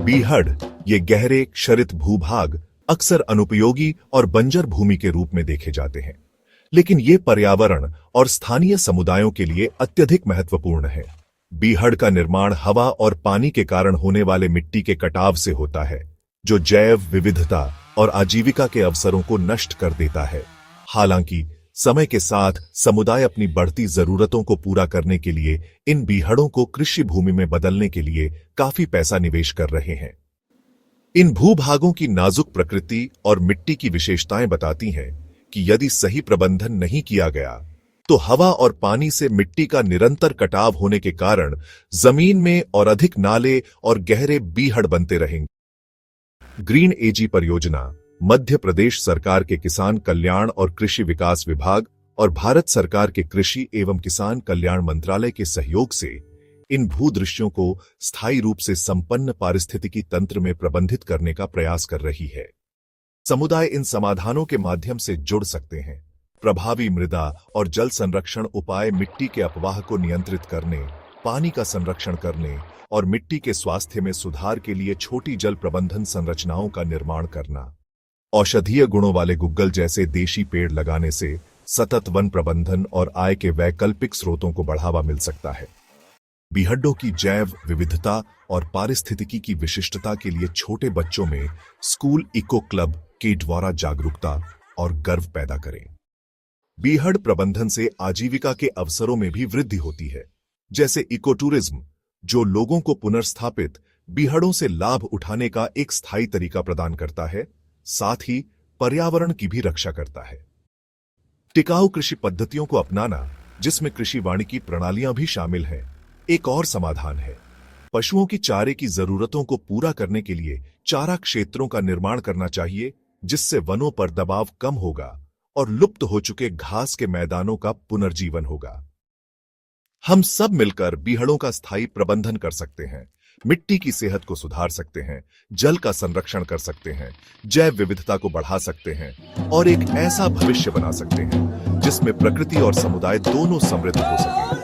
बीहड़, ये गहरे क्षरित भूभाग अक्सर अनुपयोगी और बंजर भूमि के रूप में देखे जाते हैं, लेकिन ये पर्यावरण और स्थानीय समुदायों के लिए अत्यधिक महत्वपूर्ण है। बीहड़ का निर्माण हवा और पानी के कारण होने वाले मिट्टी के कटाव से होता है, जो जैव विविधता और आजीविका के अवसरों को नष्ट कर देता है। हालांकि समय के साथ समुदाय अपनी बढ़ती जरूरतों को पूरा करने के लिए इन बीहड़ों को कृषि भूमि में बदलने के लिए काफी पैसा निवेश कर रहे हैं। इन भूभागों की नाजुक प्रकृति और मिट्टी की विशेषताएं बताती हैं कि यदि सही प्रबंधन नहीं किया गया तो हवा और पानी से मिट्टी का निरंतर कटाव होने के कारण जमीन में और अधिक नाले और गहरे बीहड़ बनते रहेंगे। ग्रीन एजी परियोजना मध्य प्रदेश सरकार के किसान कल्याण और कृषि विकास विभाग और भारत सरकार के कृषि एवं किसान कल्याण मंत्रालय के सहयोग से इन भूदृश्यों को स्थायी रूप से संपन्न पारिस्थितिकी तंत्र में प्रबंधित करने का प्रयास कर रही है। समुदाय इन समाधानों के माध्यम से जुड़ सकते हैं। प्रभावी मृदा और जल संरक्षण उपाय मिट्टी के अपवाह को नियंत्रित करने, पानी का संरक्षण करने और मिट्टी के स्वास्थ्य में सुधार के लिए छोटी जल प्रबंधन संरचनाओं का निर्माण करना। औषधीय गुणों वाले गुग्गल जैसे देशी पेड़ लगाने से सतत वन प्रबंधन और आय के वैकल्पिक स्रोतों को बढ़ावा मिल सकता है। बीहड़ों की जैव विविधता और पारिस्थितिकी की विशिष्टता के लिए छोटे बच्चों में स्कूल इको क्लब के द्वारा जागरूकता और गर्व पैदा करें। बीहड़ प्रबंधन से आजीविका के अवसरों में भी वृद्धि होती है, जैसे इको टूरिज्म, जो लोगों को पुनर्स्थापित बीहड़ों से लाभ उठाने का एक स्थायी तरीका प्रदान करता है, साथ ही पर्यावरण की भी रक्षा करता है। टिकाऊ कृषि पद्धतियों को अपनाना, जिसमें कृषि वानिकी प्रणालियां भी शामिल हैं, एक और समाधान है। पशुओं की चारे की जरूरतों को पूरा करने के लिए चारा क्षेत्रों का निर्माण करना चाहिए, जिससे वनों पर दबाव कम होगा और लुप्त हो चुके घास के मैदानों का पुनर्जीवन होगा। हम सब मिलकर बीहड़ों का स्थायी प्रबंधन कर सकते हैं, मिट्टी की सेहत को सुधार सकते हैं, जल का संरक्षण कर सकते हैं, जैव विविधता को बढ़ा सकते हैं और एक ऐसा भविष्य बना सकते हैं जिसमें प्रकृति और समुदाय दोनों समृद्ध हो सकें।